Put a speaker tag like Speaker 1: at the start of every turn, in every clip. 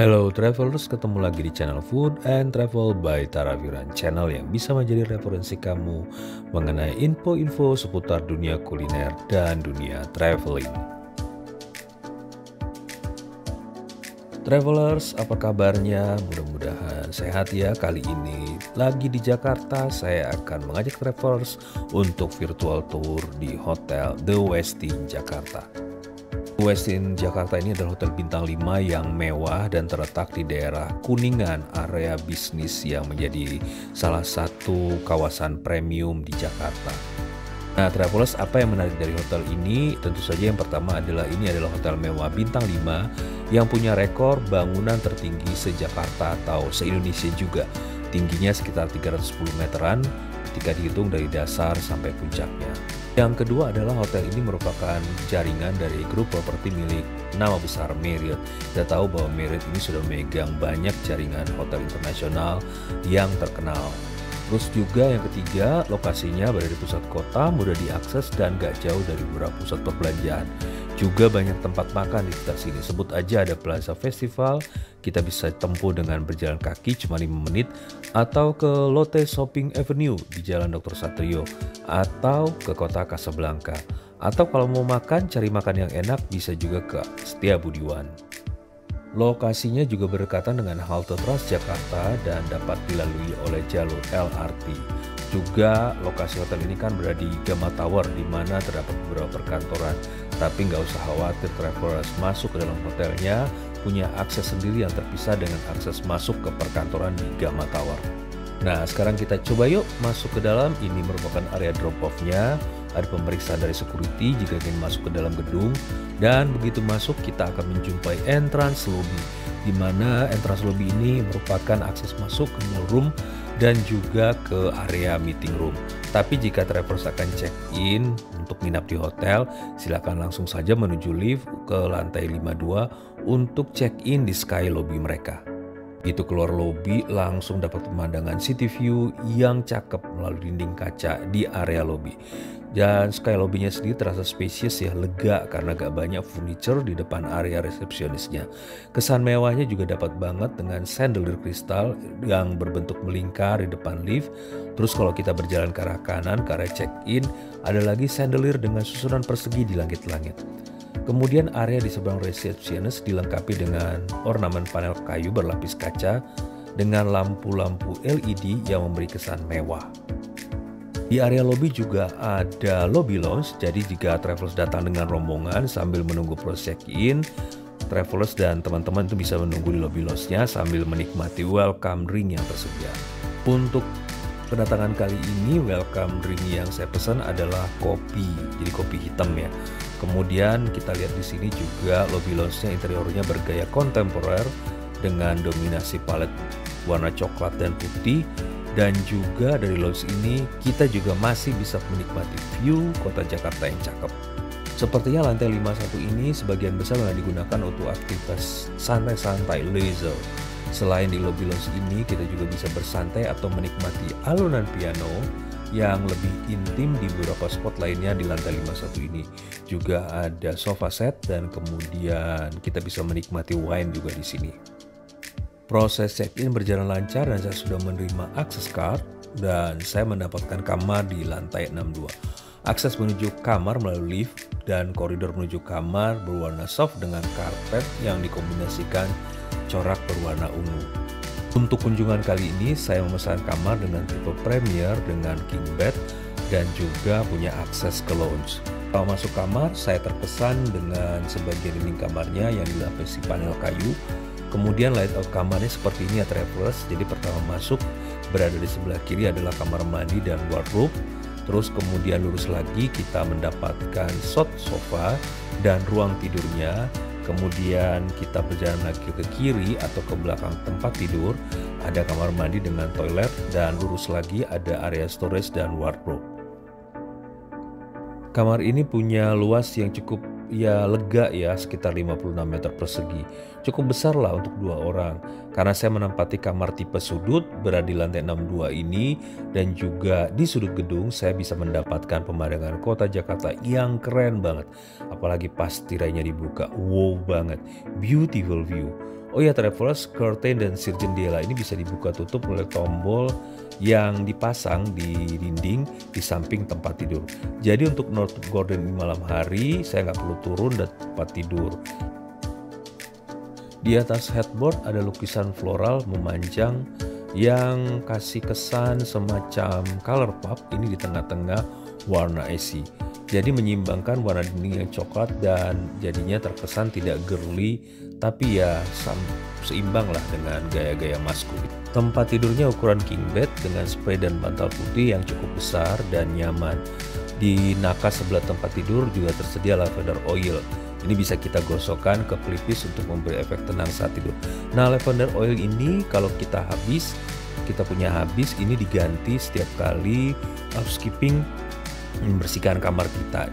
Speaker 1: Hello travelers, ketemu lagi di channel Food and Travel by Taraviran, channel yang bisa menjadi referensi kamu mengenai info-info seputar dunia kuliner dan dunia traveling. Travelers, apa kabarnya? Mudah-mudahan sehat ya. Kali ini lagi di Jakarta, saya akan mengajak travelers untuk virtual tour di Hotel The Westin Jakarta. Westin Jakarta ini adalah hotel bintang 5 yang mewah dan terletak di daerah Kuningan, area bisnis yang menjadi salah satu kawasan premium di Jakarta. Nah, travelers, apa yang menarik dari hotel ini? Tentu saja yang pertama adalah ini adalah hotel mewah bintang 5 yang punya rekor bangunan tertinggi se-Jakarta atau se-Indonesia juga. Tingginya sekitar 310 meteran ketika dihitung dari dasar sampai puncaknya. Yang kedua adalah hotel ini merupakan jaringan dari grup properti milik nama besar Marriott. Kita tahu bahwa Marriott ini sudah memegang banyak jaringan hotel internasional yang terkenal. Terus juga yang ketiga, lokasinya berada di pusat kota, mudah diakses dan gak jauh dari beberapa pusat perbelanjaan. Juga banyak tempat makan di sekitar sini. Sebut aja ada Plaza Festival, kita bisa tempuh dengan berjalan kaki cuma 5 menit, atau ke Lotte Shopping Avenue di Jalan Dr. Satrio, atau ke kota Casablanca. Atau kalau mau makan, cari makan yang enak, bisa juga ke Setia Budiwan. Lokasinya juga berdekatan dengan halte Transjakarta dan dapat dilalui oleh jalur LRT. Juga lokasi hotel ini kan berada di Gama Tower, di mana terdapat beberapa perkantoran. Tapi nggak usah khawatir, travelers, masuk ke dalam hotelnya punya akses sendiri yang terpisah dengan akses masuk ke perkantoran di Gama Tower. Nah, sekarang kita coba yuk masuk ke dalam. Ini merupakan area drop-off-nya. Ada pemeriksaan dari security jika ingin masuk ke dalam gedung. Dan begitu masuk, kita akan menjumpai entrance lobby, di mana entrance lobby ini merupakan akses masuk ke ballroom dan juga ke area meeting room. Tapi jika travelers akan check-in untuk nginap di hotel, silakan langsung saja menuju lift ke lantai 52 untuk check-in di sky lobby mereka. Itu keluar lobby langsung dapat pemandangan city view yang cakep melalui dinding kaca di area lobby. Dan sky lobby-nya sendiri terasa spesies ya, lega karena gak banyak furniture di depan area resepsionisnya. Kesan mewahnya juga dapat banget dengan chandelier kristal yang berbentuk melingkar di depan lift. Terus kalau kita berjalan ke arah kanan, ke arah check-in, ada lagi chandelier dengan susunan persegi di langit-langit. Kemudian area di seberang resepsionis dilengkapi dengan ornamen panel kayu berlapis kaca dengan lampu-lampu LED yang memberi kesan mewah. Di area lobby juga ada lobby lounge, jadi jika travelers datang dengan rombongan sambil menunggu proses check-in, travelers dan teman-teman itu bisa menunggu di lobby lounge-nya sambil menikmati welcome drink yang tersedia. Untuk kedatangan kali ini, welcome drink yang saya pesan adalah kopi, jadi kopi hitam ya. Kemudian kita lihat di sini juga lobby lounge-nya interiornya bergaya kontemporer dengan dominasi palet warna coklat dan putih. Dan juga dari lounge ini kita juga masih bisa menikmati view kota Jakarta yang cakep. Sepertinya lantai 51 ini sebagian besar memang digunakan untuk aktivitas santai-santai leisure. Selain di lobby lounge ini, kita juga bisa bersantai atau menikmati alunan piano yang lebih intim di beberapa spot lainnya di lantai 51 ini. Juga ada sofa set dan kemudian kita bisa menikmati wine juga di sini. Proses check-in berjalan lancar dan saya sudah menerima akses card dan saya mendapatkan kamar di lantai 62. Akses menuju kamar melalui lift dan koridor menuju kamar berwarna soft dengan karpet yang dikombinasikan corak berwarna ungu. Untuk kunjungan kali ini saya memesan kamar dengan tipe premier dengan king bed dan juga punya akses ke lounge. Kalau masuk kamar, saya terkesan dengan sebagian dinding kamarnya yang dilapisi panel kayu. Kemudian layout kamarnya seperti ini ya travelers. Jadi pertama masuk, berada di sebelah kiri adalah kamar mandi dan wardrobe. Terus kemudian lurus lagi kita mendapatkan sofa dan ruang tidurnya. Kemudian kita berjalan lagi ke kiri atau ke belakang tempat tidur, ada kamar mandi dengan toilet dan lurus lagi ada area storage dan wardrobe. Kamar ini punya luas yang cukup lega ya, sekitar 56 meter persegi. Cukup besar lah untuk 2 orang. Karena saya menempati kamar tipe sudut berada di lantai 62 ini dan juga di sudut gedung saya bisa mendapatkan pemandangan kota Jakarta yang keren banget. Apalagi pas tirainya dibuka, wow banget, beautiful view. Oh ya travelers, curtain dan sir jendela ini bisa dibuka tutup oleh tombol yang dipasang di dinding di samping tempat tidur. Jadi untuk North Gordon di malam hari saya nggak perlu turun dan tempat tidur. Di atas headboard ada lukisan floral memanjang yang kasih kesan semacam color pop ini di tengah-tengah warna AC. Jadi menyimbangkan warna dinding yang coklat dan jadinya terkesan tidak girly tapi ya seimbang lah dengan gaya-gaya maskulin. Tempat tidurnya ukuran king bed dengan spray dan bantal putih yang cukup besar dan nyaman. Di nakas sebelah tempat tidur juga tersedia lavender oil. Ini bisa kita gosokkan ke pelipis untuk memberi efek tenang saat tidur. Nah, lavender oil ini kalau kita punya habis, ini diganti setiap kali housekeeping membersihkan kamar kita.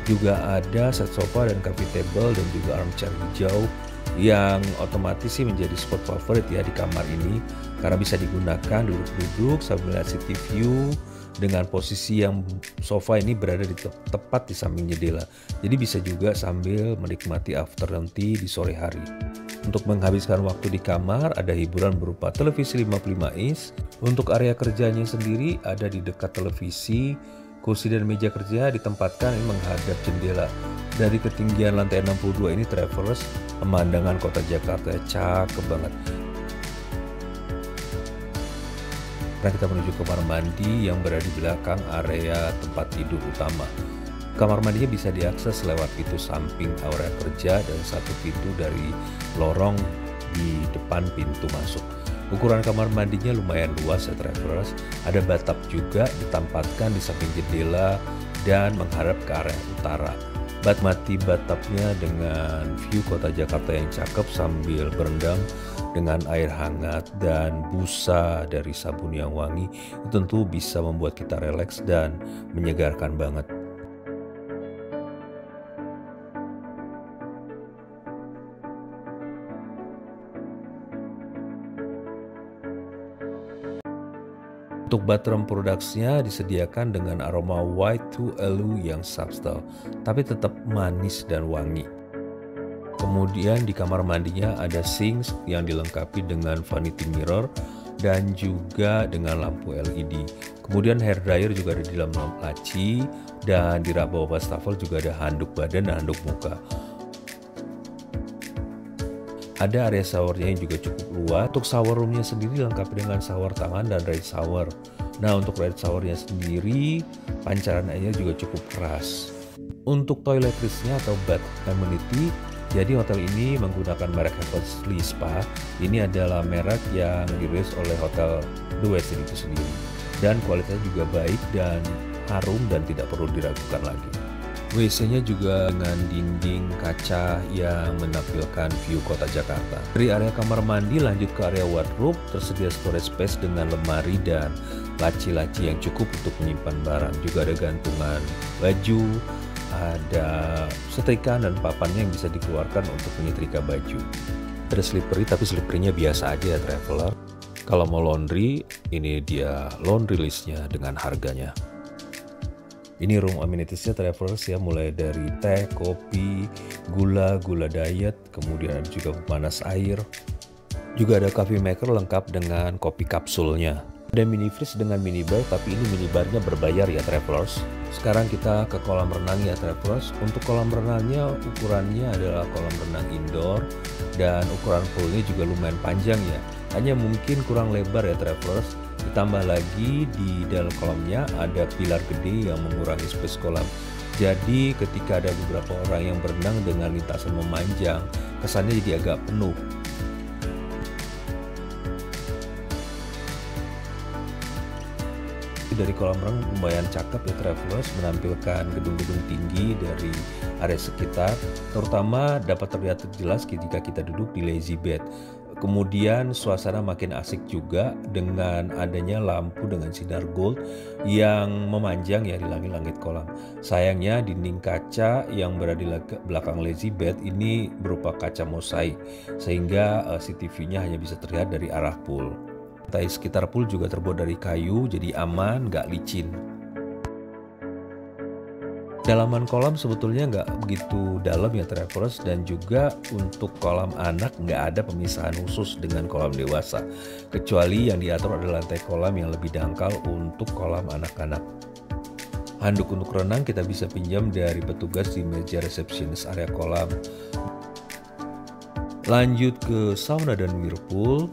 Speaker 1: Juga ada set sofa dan coffee table dan juga armchair hijau yang otomatis sih menjadi spot favorit ya di kamar ini karena bisa digunakan duduk-duduk sambil melihat city view dengan posisi yang sofa ini berada tepat di samping jendela. Jadi bisa juga sambil menikmati afternoon tea di sore hari. Untuk menghabiskan waktu di kamar ada hiburan berupa televisi 55 inch. Untuk area kerjanya sendiri ada di dekat televisi. Kursi dan meja kerja ditempatkan menghadap jendela. Dari ketinggian lantai 62 ini travelers, pemandangan kota Jakarta cakep banget. Nah, kita menuju kamar mandi yang berada di belakang area tempat tidur utama. Kamar mandinya bisa diakses lewat pintu samping area kerja dan satu pintu dari lorong di depan pintu masuk. Ukuran kamar mandinya lumayan luas ya travelers. Ada bathtub juga ditempatkan di samping jendela dan menghadap ke arah utara. Mati bathtubnya dengan view kota Jakarta yang cakep sambil berendam dengan air hangat dan busa dari sabun yang wangi. Itu tentu bisa membuat kita rileks dan menyegarkan banget. Untuk bathroom products-nya disediakan dengan aroma white to aloe yang subtle, tapi tetap manis dan wangi. Kemudian di kamar mandinya ada sink yang dilengkapi dengan vanity mirror dan juga dengan lampu LED. Kemudian hair dryer juga ada di dalam laci dan di rak bawah wastafel juga ada handuk badan dan handuk muka. Ada area showernya yang juga cukup luas. Untuk shower roomnya sendiri dilengkapi dengan shower tangan dan rain shower. Nah, untuk rain showernya sendiri pancaran airnya juga cukup keras. Untuk toiletries-nya atau bath amenity, jadi hotel ini menggunakan merek Heavenly Spa. Ini adalah merek yang dirilis oleh hotel The Westin itu sendiri. Dan kualitasnya juga baik dan harum dan tidak perlu diragukan lagi. WC-nya juga dengan dinding kaca yang menampilkan view kota Jakarta. Dari area kamar mandi lanjut ke area wardrobe, tersedia storage space dengan lemari dan laci-laci yang cukup untuk menyimpan barang. Juga ada gantungan baju, ada setrika dan papannya yang bisa dikeluarkan untuk menyetrika baju. Ada slippery tapi slipperynya biasa aja ya traveler. Kalau mau laundry, ini dia laundry listnya dengan harganya. Ini room amenitiesnya travelers ya, mulai dari teh, kopi, gula diet, kemudian ada juga pemanas air. Juga ada coffee maker lengkap dengan kopi kapsulnya. Ada mini fridge dengan minibar, tapi ini minibarnya berbayar ya travelers. Sekarang kita ke kolam renang ya travelers. Untuk kolam renangnya ukurannya adalah kolam renang indoor dan ukuran poolnya juga lumayan panjang ya. Hanya mungkin kurang lebar ya travelers. Ditambah lagi di dalam kolamnya ada pilar gede yang mengurangi space kolam. Jadi ketika ada beberapa orang yang berenang dengan lintasan memanjang, kesannya jadi agak penuh. Dari kolam renang lumayan cakep ya travelers, menampilkan gedung-gedung tinggi dari area sekitar, terutama dapat terlihat jelas ketika kita duduk di lazy bed. Kemudian suasana makin asik juga dengan adanya lampu dengan sinar gold yang memanjang ya di langit-langit kolam. Sayangnya dinding kaca yang berada di belakang lazy bed ini berupa kaca mosaik sehingga CCTV-nya hanya bisa terlihat dari arah pool. Lantai sekitar pool juga terbuat dari kayu jadi aman, gak licin. Dalaman kolam sebetulnya nggak begitu dalam ya travelers, dan juga untuk kolam anak nggak ada pemisahan khusus dengan kolam dewasa. Kecuali yang diatur adalah lantai kolam yang lebih dangkal untuk kolam anak-anak. Handuk untuk renang kita bisa pinjam dari petugas di meja resepsionis area kolam. Lanjut ke sauna dan whirlpool.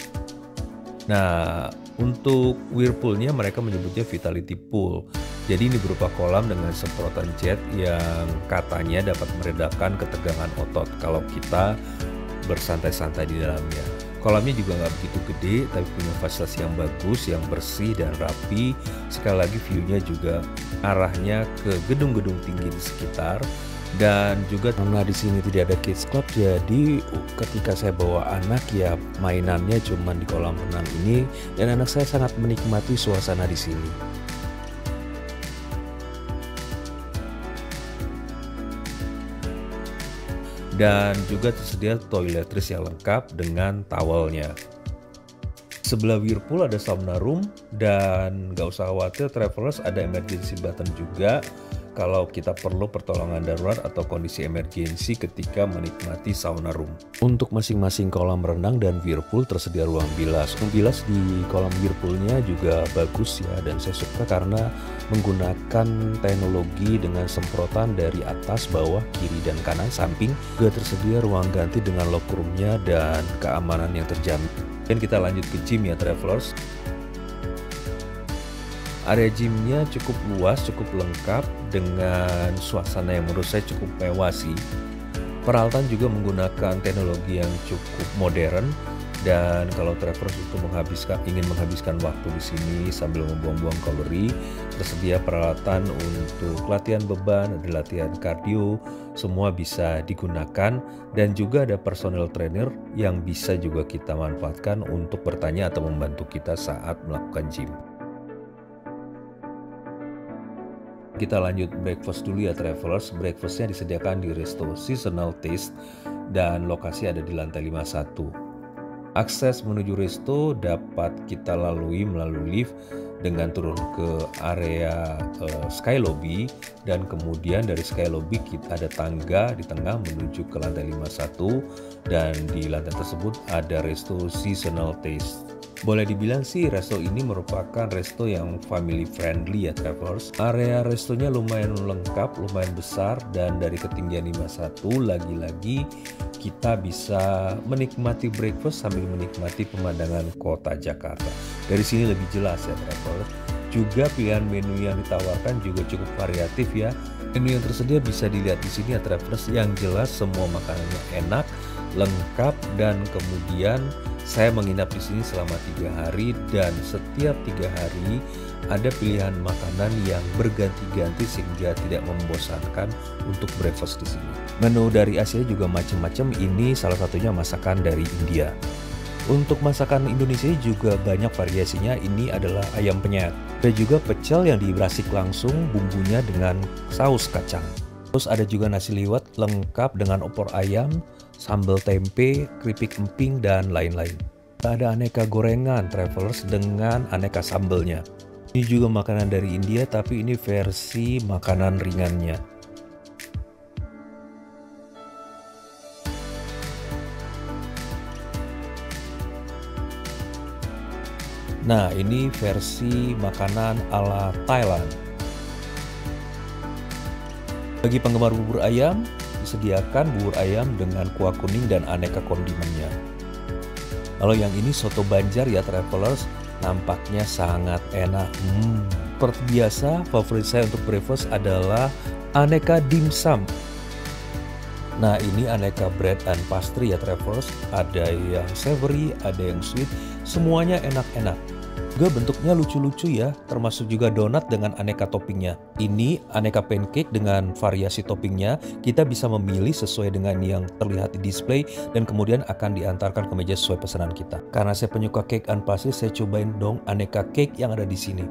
Speaker 1: Nah, untuk whirlpoolnya mereka menyebutnya Vitality Pool. Jadi ini berupa kolam dengan semprotan jet yang katanya dapat meredakan ketegangan otot kalau kita bersantai-santai di dalamnya. Kolamnya juga nggak begitu gede, tapi punya fasilitas yang bagus, yang bersih dan rapi. Sekali lagi view-nya juga arahnya ke gedung-gedung tinggi di sekitar. Dan juga karena di sini tidak ada kids club, jadi ketika saya bawa anak ya mainannya cuma di kolam renang ini, dan anak saya sangat menikmati suasana di sini. Dan juga tersedia toiletries yang lengkap dengan towelnya. Sebelah whirlpool ada sauna room, dan gak usah khawatir travelers, ada emergency button juga kalau kita perlu pertolongan darurat atau kondisi emergensi ketika menikmati sauna room. Untuk masing-masing kolam renang dan whirlpool tersedia ruang bilas. Ruang bilas di kolam whirlpoolnya juga bagus ya, dan saya suka karena menggunakan teknologi dengan semprotan dari atas, bawah, kiri, dan kanan, samping. Juga tersedia ruang ganti dengan locker roomnya dan keamanan yang terjamin. Dan kita lanjut ke gym ya travelers. Area gymnya cukup luas, cukup lengkap dengan suasana yang menurut saya cukup mewah sih. Peralatan juga menggunakan teknologi yang cukup modern, dan kalau travelers itu ingin menghabiskan waktu di sini sambil membuang-buang kalori, tersedia peralatan untuk latihan beban, ada latihan kardio, semua bisa digunakan, dan juga ada personal trainer yang bisa juga kita manfaatkan untuk bertanya atau membantu kita saat melakukan gym. Kita lanjut breakfast dulu ya travelers. Breakfastnya disediakan di resto Seasonal Taste dan lokasi ada di lantai 51. Akses menuju resto dapat kita lalui melalui lift dengan turun ke area Sky Lobby, dan kemudian dari Sky Lobby kita ada tangga di tengah menuju ke lantai 51, dan di lantai tersebut ada resto Seasonal Taste. Boleh dibilang sih resto ini merupakan resto yang family friendly ya travelers. Area restonya lumayan lengkap, lumayan besar, dan dari ketinggian 51 lagi-lagi kita bisa menikmati breakfast sambil menikmati pemandangan kota Jakarta. Dari sini lebih jelas ya travelers. Juga pilihan menu yang ditawarkan juga cukup variatif ya. Menu yang tersedia bisa dilihat di sini ya travelers. Yang jelas semua makanannya enak, lengkap, dan kemudian saya menginap di sini selama 3 hari, dan setiap 3 hari ada pilihan makanan yang berganti-ganti sehingga tidak membosankan untuk breakfast di sini. Menu dari Asia juga macam-macam, ini salah satunya masakan dari India. Untuk masakan Indonesia juga banyak variasinya, ini adalah ayam penyet. Ada juga pecel yang dirasik langsung bumbunya dengan saus kacang. Terus ada juga nasi liwet lengkap dengan opor ayam, sambal tempe, keripik emping, dan lain-lain. Ada aneka gorengan travelers dengan aneka sambalnya. Ini juga makanan dari India, tapi ini versi makanan ringannya. Nah, ini versi makanan ala Thailand. Bagi penggemar bubur ayam, disediakan bubur ayam dengan kuah kuning dan aneka kondimennya. Kalau yang ini soto Banjar ya travelers, nampaknya sangat enak. Seperti biasa, favorit saya untuk breakfast adalah aneka dimsum. Nah, ini aneka bread and pastry ya travelers, ada yang savory, ada yang sweet, semuanya enak-enak. Juga bentuknya lucu-lucu ya, termasuk juga donat dengan aneka toppingnya. Ini aneka pancake dengan variasi toppingnya, kita bisa memilih sesuai dengan yang terlihat di display, dan kemudian akan diantarkan ke meja sesuai pesanan kita. Karena saya penyuka cake and pastry, saya cobain dong aneka cake yang ada di sini.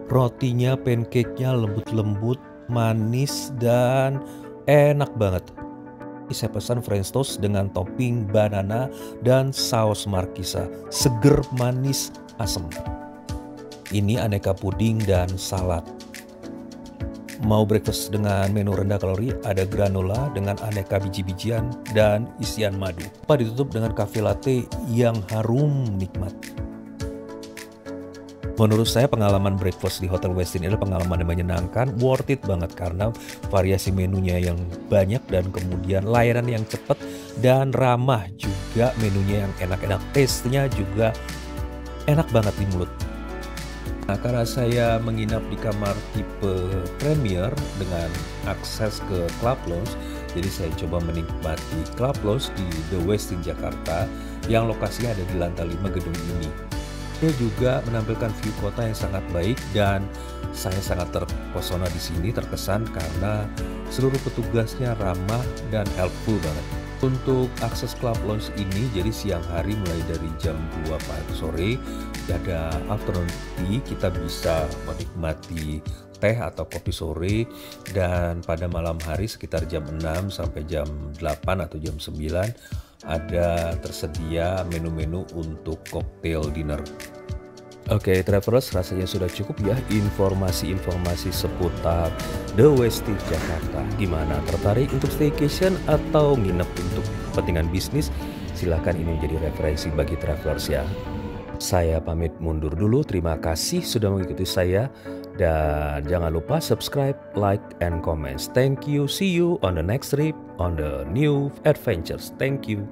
Speaker 1: Rotinya, pancake-nya lembut-lembut, manis, dan enak banget. Saya pesan French toast dengan topping banana dan saus markisa, seger, manis, asam. Ini aneka puding dan salad. Mau breakfast dengan menu rendah kalori, ada granola dengan aneka biji-bijian dan isian madu. Ditutup dengan cafe latte yang harum nikmat. Menurut saya pengalaman breakfast di Hotel Westin ini adalah pengalaman yang menyenangkan, worth it banget karena variasi menunya yang banyak dan kemudian layanan yang cepat dan ramah, juga menunya yang enak-enak, taste-nya juga enak banget di mulut. Nah, karena saya menginap di kamar tipe Premier dengan akses ke Club Lounge, jadi saya coba menikmati Club Lounge di The Westin Jakarta yang lokasinya ada di lantai 5 gedung ini. Dia juga menampilkan view kota yang sangat baik dan saya sangat terpesona di sini, terkesan karena seluruh petugasnya ramah dan helpful banget. Untuk akses Club Lounge ini jadi siang hari mulai dari jam 2 pagi sore ada afternoon tea, kita bisa menikmati teh atau kopi sore, dan pada malam hari sekitar jam 6 sampai jam 8 atau jam 9 ada tersedia menu-menu untuk cocktail dinner. Oke, travelers, rasanya sudah cukup ya informasi-informasi seputar The Westin Jakarta. Gimana, tertarik untuk staycation atau nginep untuk kepentingan bisnis? Silahkan, ini menjadi referensi bagi travelers ya. Saya pamit mundur dulu, terima kasih sudah mengikuti saya. Dan jangan lupa subscribe, like, and comment. Thank you, see you on the next trip, on the new adventures. Thank you.